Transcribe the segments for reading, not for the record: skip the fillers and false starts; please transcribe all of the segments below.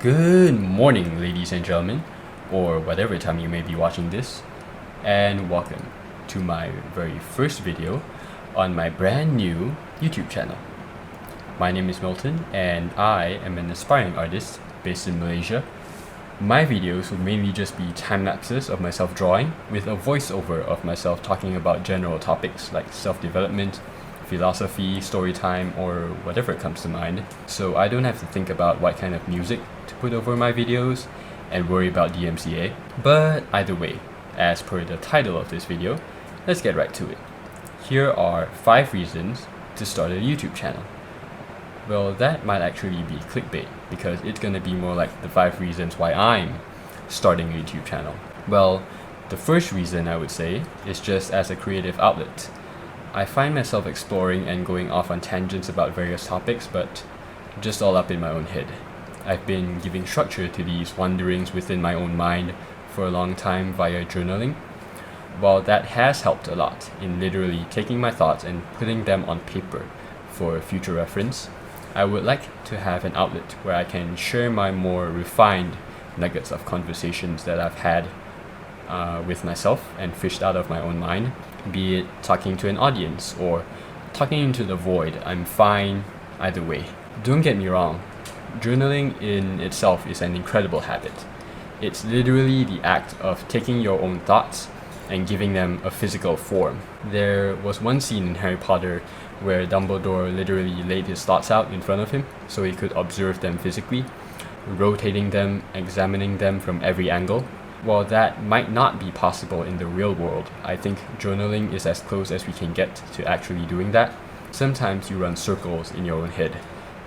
Good morning, ladies and gentlemen, or whatever time you may be watching this, and welcome to my very first video on my brand new YouTube channel. My name is Milton, and I am an aspiring artist based in Malaysia. My videos will mainly just be time lapses of myself drawing, with a voiceover of myself talking about general topics like self-development, philosophy, story time, or whatever comes to mind, so I don't have to think about what kind of music to put over my videos and worry about DMCA. But either way, as per the title of this video, let's get right to it. Here are 5 reasons to start a YouTube channel. Well, that might actually be clickbait, because it's gonna be more like the 5 reasons why I'm starting a YouTube channel. Well, the first reason I would say is just as a creative outlet. I find myself exploring and going off on tangents about various topics, but just all up in my own head. I've been giving structure to these wanderings within my own mind for a long time via journaling. While that has helped a lot in literally taking my thoughts and putting them on paper for future reference, I would like to have an outlet where I can share my more refined nuggets of conversations that I've had with myself and fished out of my own mind. Be it talking to an audience or talking into the void, I'm fine either way. Don't get me wrong, journaling in itself is an incredible habit. It's literally the act of taking your own thoughts and giving them a physical form. There was one scene in Harry Potter where Dumbledore literally laid his thoughts out in front of him so he could observe them physically, rotating them, examining them from every angle. While that might not be possible in the real world, I think journaling is as close as we can get to actually doing that. Sometimes you run circles in your own head.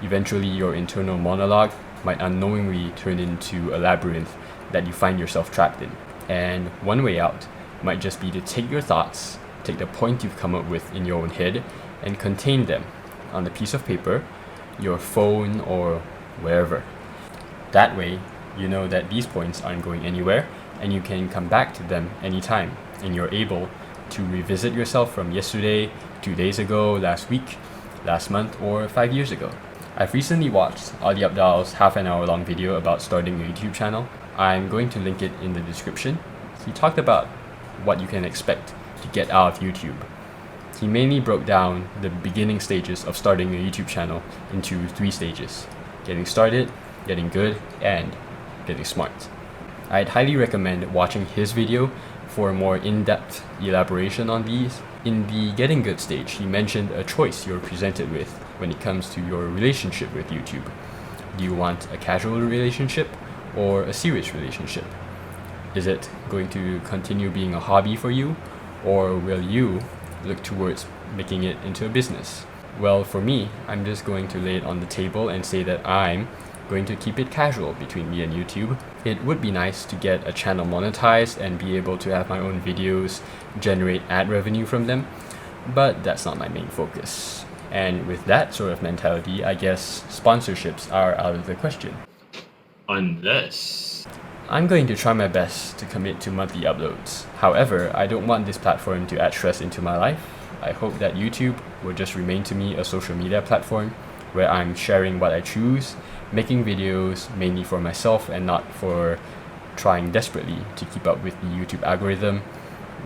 Eventually, your internal monologue might unknowingly turn into a labyrinth that you find yourself trapped in. And one way out might just be to take your thoughts, take the point you've come up with in your own head, and contain them on a piece of paper, your phone, or wherever. That way, you know that these points aren't going anywhere, and you can come back to them anytime, and you're able to revisit yourself from yesterday, 2 days ago, last week, last month, or 5 years ago. I've recently watched Ali Abdaal's half an hour long video about starting a YouTube channel. I'm going to link it in the description. He talked about what you can expect to get out of YouTube. He mainly broke down the beginning stages of starting a YouTube channel into 3 stages: getting started, getting good, and getting smart. I'd highly recommend watching his video for a more in-depth elaboration on these. In the getting good stage, he mentioned a choice you're presented with when it comes to your relationship with YouTube. Do you want a casual relationship or a serious relationship? Is it going to continue being a hobby for you, or will you look towards making it into a business? Well, for me, I'm just going to lay it on the table and say that I'm going to keep it casual between me and YouTube. It would be nice to get a channel monetized and be able to have my own videos generate ad revenue from them, but that's not my main focus. And with that sort of mentality, I guess sponsorships are out of the question. Unless I'm going to try my best to commit to monthly uploads. However, I don't want this platform to add stress into my life. I hope that YouTube will just remain to me a social media platform where I'm sharing what I choose, making videos mainly for myself and not for trying desperately to keep up with the YouTube algorithm,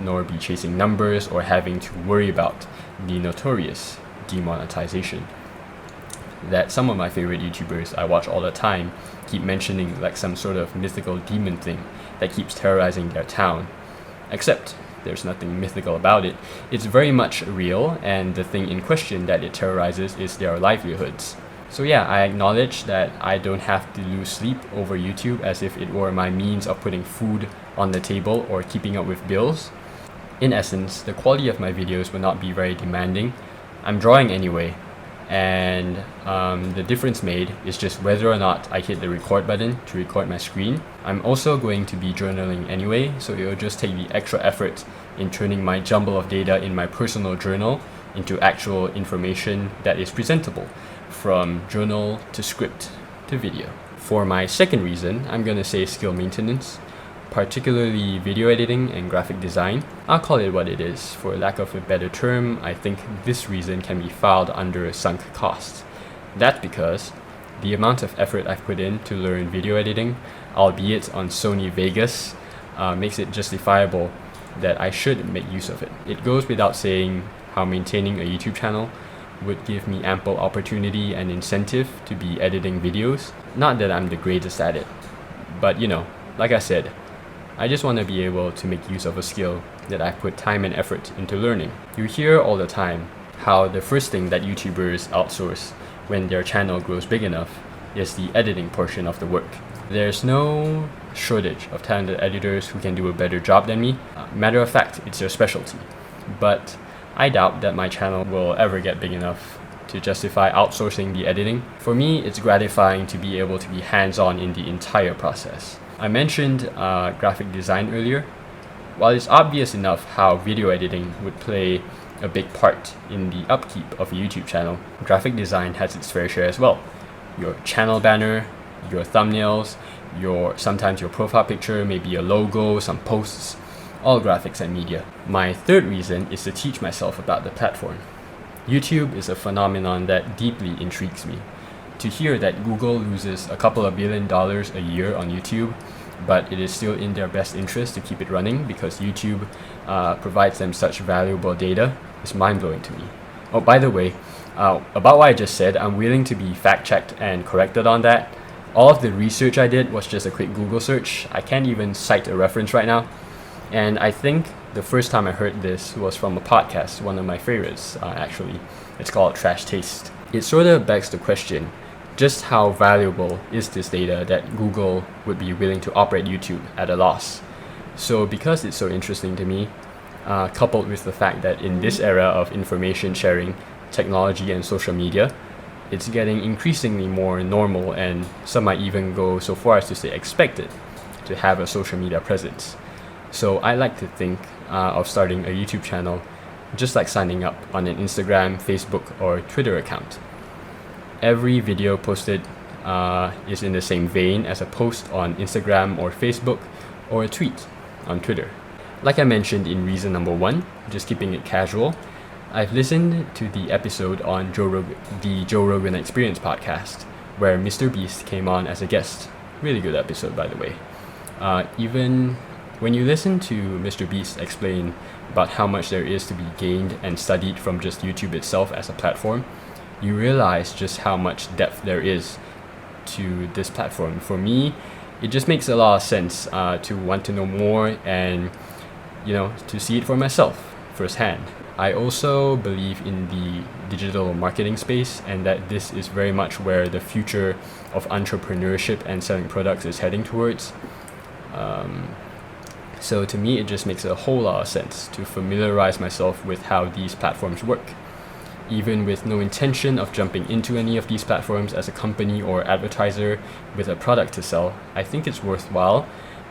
nor be chasing numbers or having to worry about the notorious demonetization that some of my favorite YouTubers I watch all the time keep mentioning, like some sort of mythical demon thing that keeps terrorizing their town. Except there's nothing mythical about it. It's very much real, and the thing in question that it terrorizes is their livelihoods. So yeah, I acknowledge that I don't have to lose sleep over YouTube as if it were my means of putting food on the table or keeping up with bills. In essence, the quality of my videos will not be very demanding. I'm drawing anyway, and the difference made is just whether or not I hit the record button to record my screen. I'm also going to be journaling anyway, so it will just take the extra effort in turning my jumble of data in my personal journal into actual information that is presentable, from journal to script to video. For my second reason, I'm gonna say skill maintenance. particularly video editing and graphic design. I'll call it what it is. For lack of a better term, I think this reason can be filed under sunk costs. That's because The amount of effort I've put in to learn video editing, albeit on Sony Vegas, makes it justifiable that I should make use of it. It goes without saying how maintaining a YouTube channel would give me ample opportunity and incentive to be editing videos. Not that I'm the greatest at it, but like I said, I just want to be able to make use of a skill that I've put time and effort into learning. You hear all the time how the first thing that YouTubers outsource when their channel grows big enough is the editing portion of the work. There's no shortage of talented editors who can do a better job than me. Matter of fact, it's their specialty. But I doubt that my channel will ever get big enough to justify outsourcing the editing. For me, it's gratifying to be able to be hands-on in the entire process. I mentioned graphic design earlier. While it's obvious enough how video editing would play a big part in the upkeep of a YouTube channel, graphic design has its fair share as well. Your channel banner, your thumbnails, sometimes your profile picture, maybe a logo, some posts, all graphics and media. My third reason is to teach myself about the platform. YouTube is a phenomenon that deeply intrigues me. To hear that Google loses a couple of $1 billion a year on YouTube, but it is still in their best interest to keep it running because YouTube provides them such valuable data is mind-blowing to me. Oh, by the way, about what I just said, I'm willing to be fact-checked and corrected on that. All of the research I did was just a quick Google search. I can't even cite a reference right now. And I think the first time I heard this was from a podcast, one of my favorites, actually. It's called Trash Taste. It sort of begs the question, just how valuable is this data that Google would be willing to operate YouTube at a loss? So because it's so interesting to me, coupled with the fact that in this era of information sharing, technology and social media, it's getting increasingly more normal, and some might even go so far as to say expected to have a social media presence. So I like to think of starting a YouTube channel just like signing up on an Instagram, Facebook, or Twitter account. Every video posted is in the same vein as a post on Instagram or Facebook, or a tweet on Twitter. Like I mentioned in reason number 1, just keeping it casual, I've listened to the episode on the Joe Rogan Experience podcast, where Mr. Beast came on as a guest. Really good episode, by the way. Even when you listen to Mr. Beast explain about how much there is to be gained and studied from just YouTube itself as a platform, you realize just how much depth there is to this platform. For me, it just makes a lot of sense to want to know more and to see it for myself firsthand. I also believe in the digital marketing space, and that this is very much where the future of entrepreneurship and selling products is heading towards. So to me, it just makes a whole lot of sense to familiarize myself with how these platforms work. Even with no intention of jumping into any of these platforms as a company or advertiser with a product to sell, I think it's worthwhile,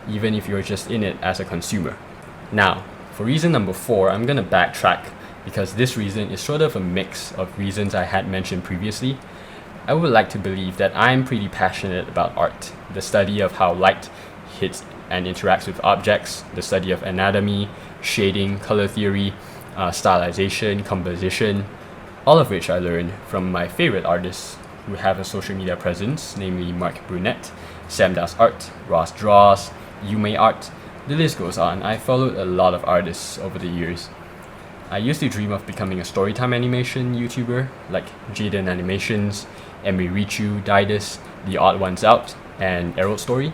even if you're just in it as a consumer. Now, for reason number 4, I'm going to backtrack because this reason is sort of a mix of reasons I had mentioned previously. I would like to believe that I'm pretty passionate about art, the study of how light hits and interacts with objects, the study of anatomy, shading, color theory, stylization, composition, all of which I learned from my favorite artists who have a social media presence, namely Mark Brunette, Sam Das Art, Ross Draws, Yume Art. The list goes on. I followed a lot of artists over the years. I used to dream of becoming a storytime animation YouTuber like Jaden Animations, Emery Richu, Didus, The Odd Ones Out, and Errol Story.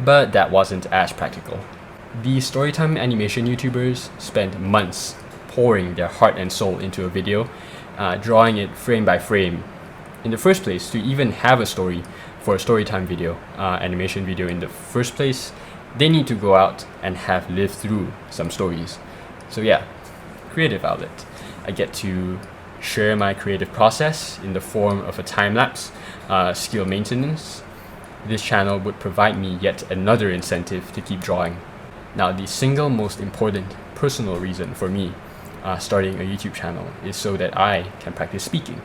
But that wasn't as practical. These storytime animation YouTubers spent months pouring their heart and soul into a video, drawing it frame by frame. In the first place, to even have a story for a storytime video, animation video in the first place, they need to go out and have lived through some stories. So yeah, creative outlet. I get to share my creative process in the form of a time-lapse, skill maintenance. This channel would provide me yet another incentive to keep drawing. Now, the single most important personal reason for me starting a YouTube channel is so that I can practice speaking.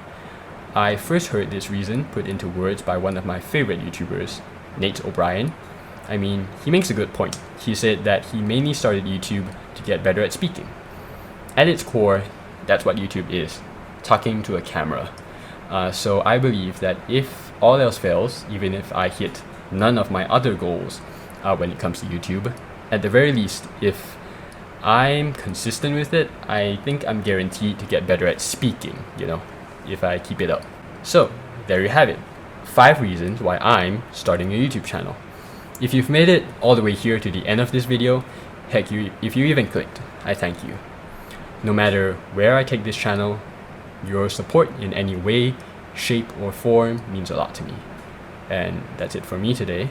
I first heard this reason put into words by one of my favorite YouTubers, Nate O'Brien. I mean, he makes a good point. He said that he mainly started YouTube to get better at speaking. At its core, that's what YouTube is, talking to a camera. So I believe that if all else fails, even if I hit none of my other goals when it comes to YouTube, at the very least, if I'm consistent with it, I think I'm guaranteed to get better at speaking, if I keep it up. So, there you have it. 5 reasons why I'm starting a YouTube channel. If you've made it all the way here to the end of this video, heck, if you even clicked, I thank you. No matter where I take this channel, your support in any way, shape, or form means a lot to me. And that's it for me today.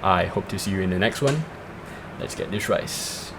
I hope to see you in the next one. Let's get this rice.